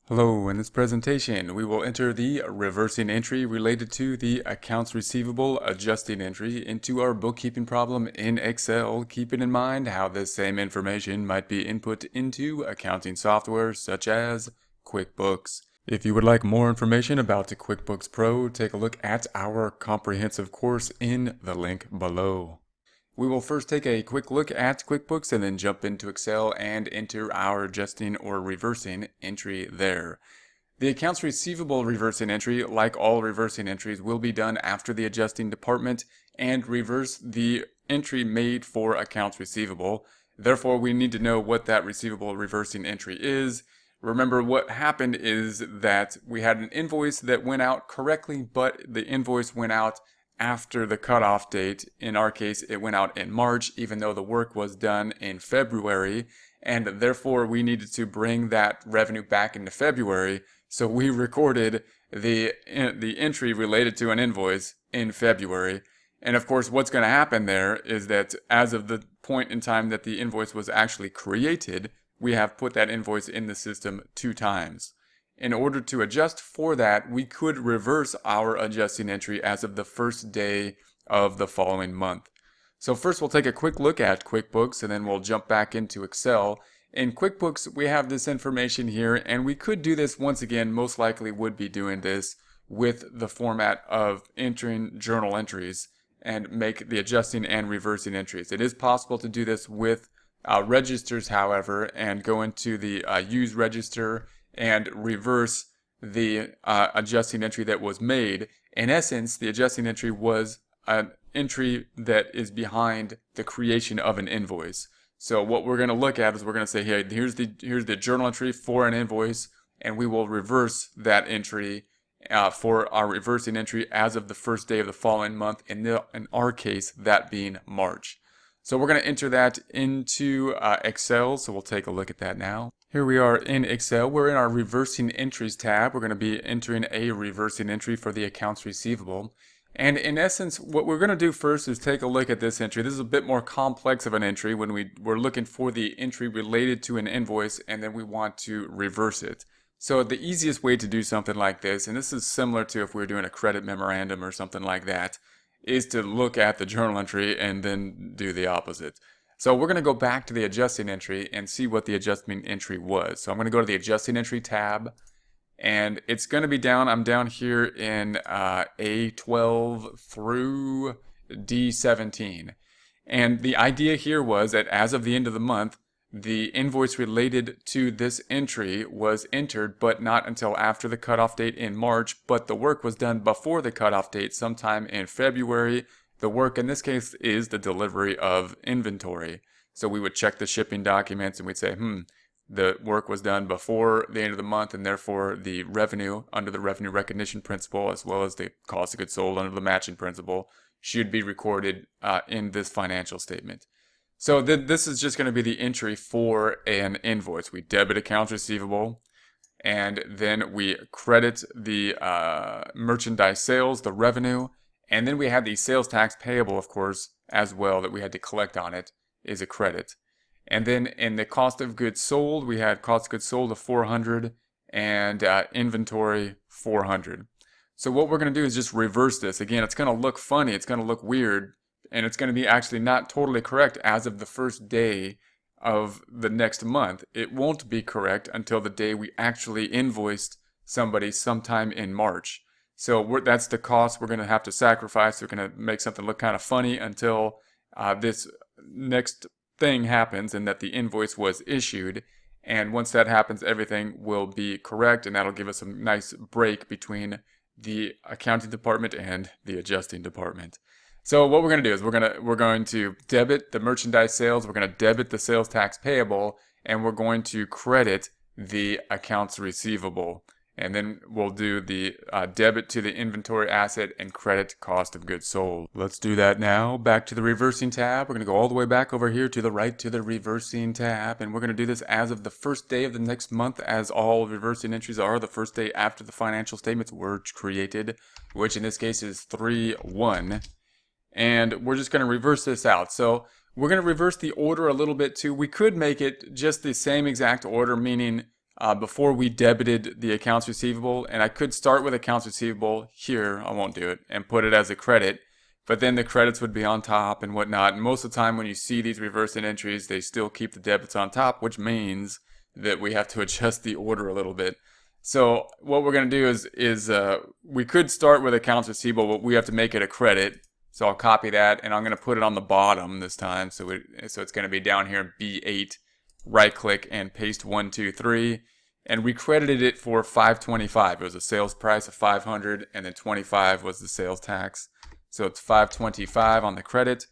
Hello, in this presentation we will enter the reversing entry related to the accounts receivable adjusting entry into our bookkeeping problem in Excel, keeping in mind how this same information might be input into accounting software such as Quickbooks. If you would like more information about the QuickBooks Pro, take a look at our comprehensive course in the link below. We will first take a quick look at QuickBooks and then jump into Excel and enter our adjusting or reversing entry there. The accounts receivable reversing entry, like all reversing entries, will be done after the adjusting department and reverse the entry made for accounts receivable. Therefore, we need to know what that receivable reversing entry is. Remember, what happened is that we had an invoice that went out correctly, but the invoice went out after the cutoff date. In our case, it went out in March, even though the work was done in February, and therefore we needed to bring that revenue back into February. So we recorded the entry related to an invoice in February. And of course, what's going to happen there is that as of the point in time that the invoice was actually created, we have put that invoice in the system 2 times. In order to adjust for that, we could reverse our adjusting entry as of the first day of the following month. So first we'll take a quick look at QuickBooks and then we'll jump back into Excel. In QuickBooks, we have this information here, and we could do this once again, most likely would be doing this with the format of entering journal entries and make the adjusting and reversing entries. It is possible to do this with registers, however, and go into the use register and reverse the adjusting entry that was made. In essence, the adjusting entry was an entry that is behind the creation of an invoice. So what we're going to look at is we're going to say, hey, here's the journal entry for an invoice, and we will reverse that entry for our reversing entry as of the first day of the following month, in our case, that being March. So we're going to enter that into Excel, so we'll take a look at that now. Here we are in Excel. We're in our reversing entries tab. We're going to be entering a reversing entry for the accounts receivable. And in essence, what we're going to do first is take a look at this entry. This is a bit more complex of an entry when we're looking for the entry related to an invoice and then we want to reverse it. So the easiest way to do something like this, and this is similar to if we were doing a credit memorandum or something like that, is to look at the journal entry and then do the opposite. So we're going to go back to the adjusting entry and see what the adjusting entry was. So I'm going to go to the adjusting entry tab, and it's going to be down. I'm down here in A12 through D17. And the idea here was that as of the end of the month, the invoice related to this entry was entered, but not until after the cutoff date in March, but the work was done before the cutoff date sometime in February. The work in this case is the delivery of inventory. So we would check the shipping documents and we'd say, the work was done before the end of the month, and therefore the revenue under the revenue recognition principle, as well as the cost of goods sold under the matching principle, should be recorded in this financial statement. So this is just going to be the entry for an invoice. We debit accounts receivable, and then we credit the merchandise sales, the revenue, and then we have the sales tax payable, of course, as well, that we had to collect on it is a credit. And then in the cost of goods sold, we had cost of goods sold of 400 and inventory 400. So what we're going to do is just reverse this. Again, it's going to look funny, it's going to look weird, and it's going to be actually not totally correct as of the first day of the next month. It won't be correct until the day we actually invoiced somebody sometime in March. So that's the cost we're going to have to sacrifice. We're going to make something look kind of funny until this next thing happens and that the invoice was issued. And once that happens, everything will be correct, and that'll give us a nice break between the accounting department and the adjusting department. So what we're going to do is we're going to debit the merchandise sales, we're going to debit the sales tax payable, and we're going to credit the accounts receivable. And then we'll do the debit to the inventory asset and credit cost of goods sold. Let's do that now. Back to the reversing tab. We're going to go all the way back over here to the right to the reversing tab. And we're going to do this as of the first day of the next month, as all reversing entries are the first day after the financial statements were created, which in this case is 3/1. And we're just going to reverse this out. So we're going to reverse the order a little bit too. We could make it just the same exact order, meaning before we debited the accounts receivable, and I could start with accounts receivable here, I won't do it, and put it as a credit, but then the credits would be on top and whatnot. And most of the time when you see these reversing entries, they still keep the debits on top, which means that we have to adjust the order a little bit. So what we're going to do is we could start with accounts receivable, but we have to make it a credit. So I'll copy that, and I'm going to put it on the bottom this time. So it's going to be down here in B8. Right click and paste 1, 2, 3, and we credited it for $525. It was a sales price of $500, and then $25 was the sales tax. So it's $525 on the credit.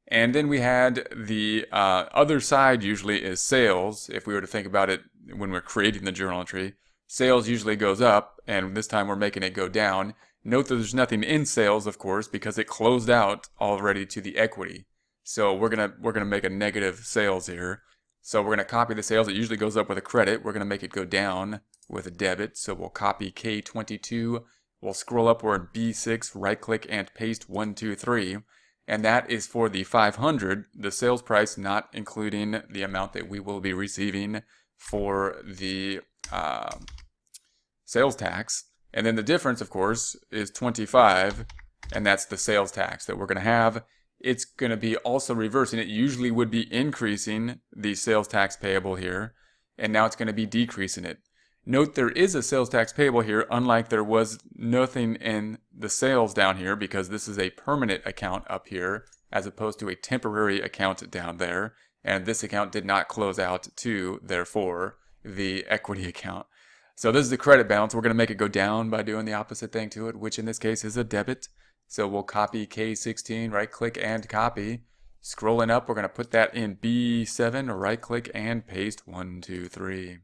And then we had the other side usually is sales. If we were to think about it when we're creating the journal entry, sales usually goes up, and this time we're making it go down. Note that there's nothing in sales, of course, because it closed out already to the equity. So we're gonna make a negative sales here. So we're going to copy the sales. It usually goes up with a credit. We're going to make it go down with a debit. So we'll copy K22. We'll scroll up, we're in B6, right click and paste 1, 2, 3. And that is for the 500, the sales price, not including the amount that we will be receiving for the sales tax. And then the difference, of course, is 25, and that's the sales tax that we're going to have. It's going to be also reversing. It usually would be increasing the sales tax payable here, and now it's going to be decreasing it. Note there is a sales tax payable here, unlike there was nothing in the sales down here, because this is a permanent account up here as opposed to a temporary account down there, and this account did not close out to, therefore, the equity account. So this is the credit balance. We're going to make it go down by doing the opposite thing to it, which in this case is a debit. So we'll copy K16, right click and copy. Scrolling up, we're going to put that in B7, right click and paste 1, 2, 3.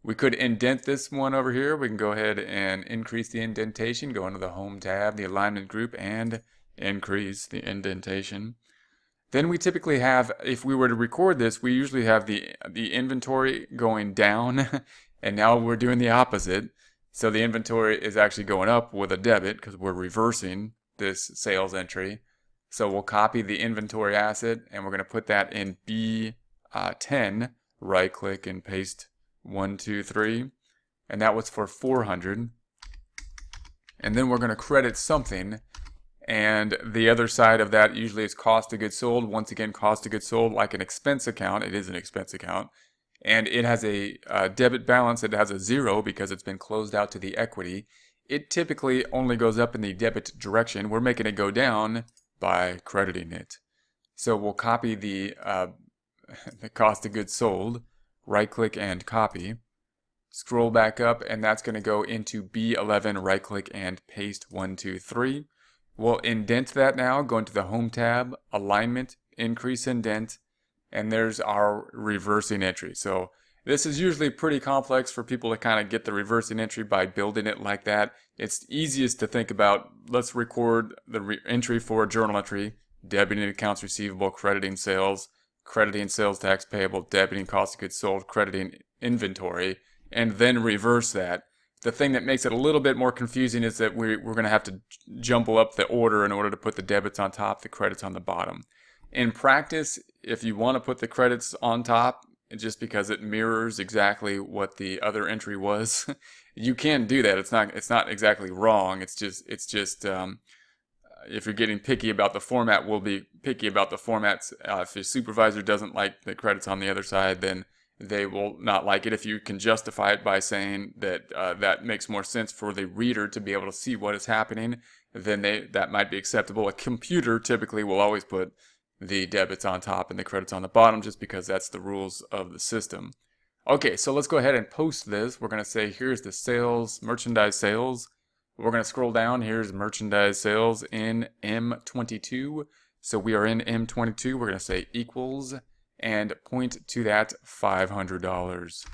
We could indent this one over here. We can go ahead and increase the indentation, go into the Home tab, the Alignment group, and increase the indentation. Then we typically have, if we were to record this, we usually have the inventory going down, and now we're doing the opposite. So the inventory is actually going up with a debit because we're reversing this sales entry. So we'll copy the inventory asset, and we're going to put that in B10, right click and paste 1, 2, 3, and that was for 400. And then we're going to credit something, and the other side of that usually is cost of goods sold. Once again, cost of goods sold, like an expense account, it is an expense account, and it has a debit balance. It has a 0 because it's been closed out to the equity. It typically only goes up in the debit direction. We're making it go down by crediting it. So we'll copy the cost of goods sold, right click and copy, scroll back up, and that's going to go into B11, right click and paste 1, 2, 3. We'll indent that now, go into the Home tab, Alignment, increase indent, and there's our reversing entry. So this is usually pretty complex for people to kind of get the reversing entry by building it like that. It's easiest to think about, let's record the entry for a journal entry, debiting accounts receivable, crediting sales tax payable, debiting cost of goods sold, crediting inventory, and then reverse that. The thing that makes it a little bit more confusing is that we're going to have to jumble up the order in order to put the debits on top, the credits on the bottom. In practice, if you want to put the credits on top, just because it mirrors exactly what the other entry was, you can do that. It's not exactly wrong. It's just if you're getting picky about the format, we'll be picky about the formats. If your supervisor doesn't like the credits on the other side, then they will not like it. If you can justify it by saying that that makes more sense for the reader to be able to see what is happening, then that might be acceptable. A computer typically will always put the debits on top and the credits on the bottom, just because that's the rules of the system. Okay, so let's go ahead and post this. We're going to say here's the sales, merchandise sales. We're going to scroll down. Here's merchandise sales in M22. So we are in M22. We're going to say equals and point to that $500.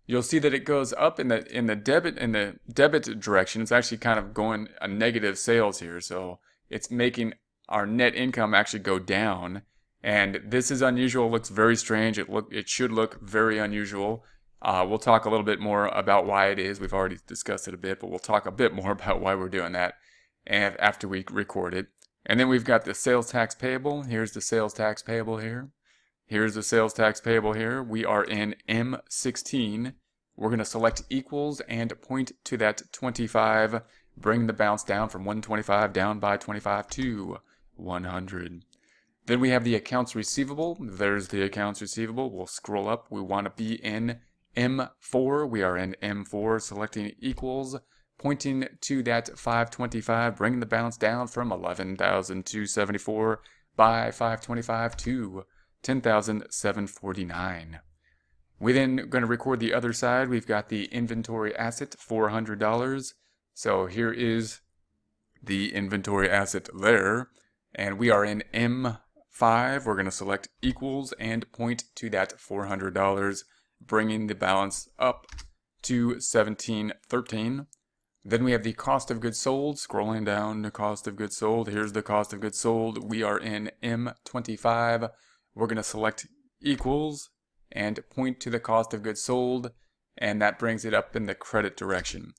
You'll see that it goes up in the debit direction. It's actually kind of going a negative sales here. So it's making our net income actually go down, and this is unusual. It looks very strange. It should look very unusual. We'll talk a little bit more about why it is. We've already discussed it a bit, but we'll talk a bit more about why we're doing that and after we record it. And then we've got the sales tax payable. Here's the sales tax payable here. Here's the sales tax payable here. We are in M16. We're going to select equals and point to that 25, bring the balance down from 125 down by 25 to 100. Then we have the accounts receivable. There's the accounts receivable. We'll scroll up. We want to be in M4. We are in M4, selecting equals, pointing to that 525, bringing the balance down from 11,274 by 525 to 10,749. We then going to record the other side. We've got the inventory asset, $400. So here is the inventory asset there. And we are in M5. We're going to select equals and point to that $400, bringing the balance up to 1713. Then we have the cost of goods sold. Scrolling down to cost of goods sold. Here's the cost of goods sold. We are in M25. We're going to select equals and point to the cost of goods sold, and that brings it up in the credit direction.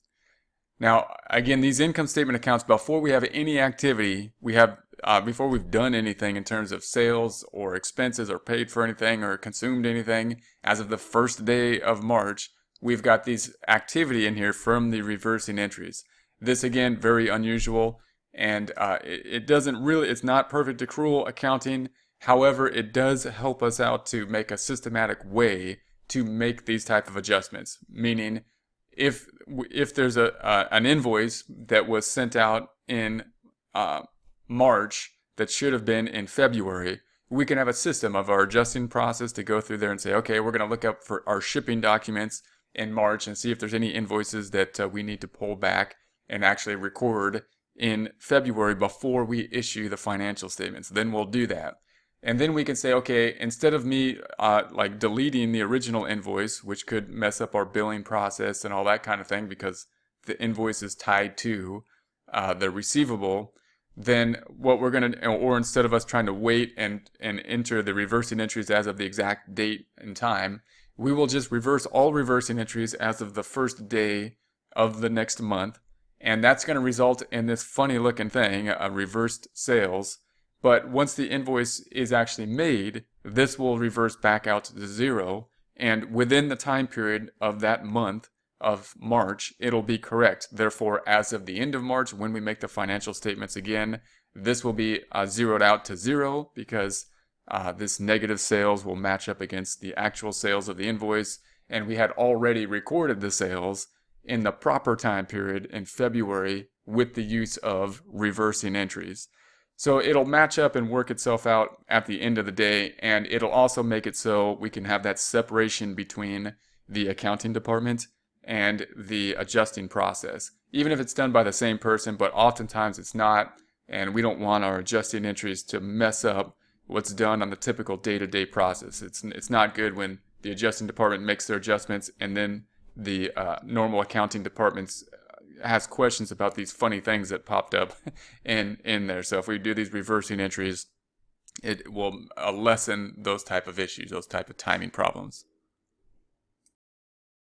Now, again, these income statement accounts, before we have any activity, before we've done anything in terms of sales or expenses or paid for anything or consumed anything, as of the first day of March, we've got these activity in here from the reversing entries. This, again, very unusual, and it's not perfect accrual accounting. However, it does help us out to make a systematic way to make these type of adjustments. Meaning, if there's an invoice that was sent out in March that should have been in February, we can have a system of our adjusting process to go through there and say, okay, we're going to look up for our shipping documents in March and see if there's any invoices that we need to pull back and actually record in February before we issue the financial statements. Then we'll do that. And then we can say, okay, instead of me like deleting the original invoice, which could mess up our billing process and all that kind of thing because the invoice is tied to the receivable, then what we're going to, or instead of us trying to wait and enter the reversing entries as of the exact date and time, we will just reverse all reversing entries as of the first day of the next month. And that's going to result in this funny looking thing, reversed sales. But once the invoice is actually made, this will reverse back out to zero. And within the time period of that month of March, it'll be correct. Therefore, as of the end of March, when we make the financial statements again, this will be zeroed out to zero because this negative sales will match up against the actual sales of the invoice. And we had already recorded the sales in the proper time period in February with the use of reversing entries. So it'll match up and work itself out at the end of the day, and it'll also make it so we can have that separation between the accounting department and the adjusting process. Even if it's done by the same person, but oftentimes it's not, and we don't want our adjusting entries to mess up what's done on the typical day-to-day process. It's not good when the adjusting department makes their adjustments and then the normal accounting departments has questions about these funny things that popped up in there. So if we do these reversing entries, it will lessen those type of issues, those type of timing problems.